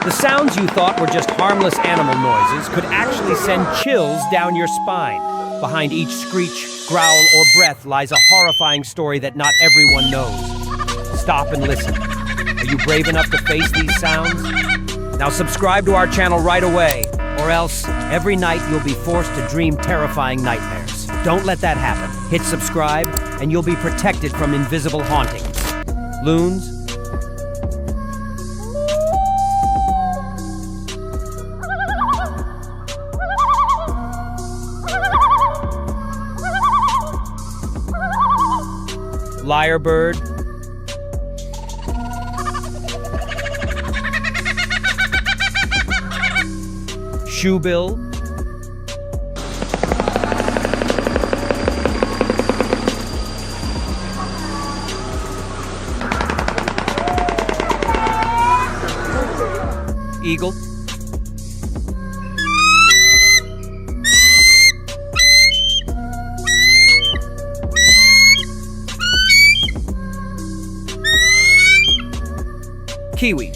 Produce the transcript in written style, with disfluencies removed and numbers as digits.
The sounds you thought were just harmless animal noises could actually send chills down your spine. Behind each screech, growl, or breath lies a horrifying story that not everyone knows. Stop and listen. Are you brave enough to face these sounds? Now subscribe to our channel right away, or else every night you'll be forced to dream terrifying nightmares. Don't let that happen. Hit subscribe, and you'll be protected from invisible hauntings. Loons? Lyrebird? Shoebill? Eagle? Kiwi?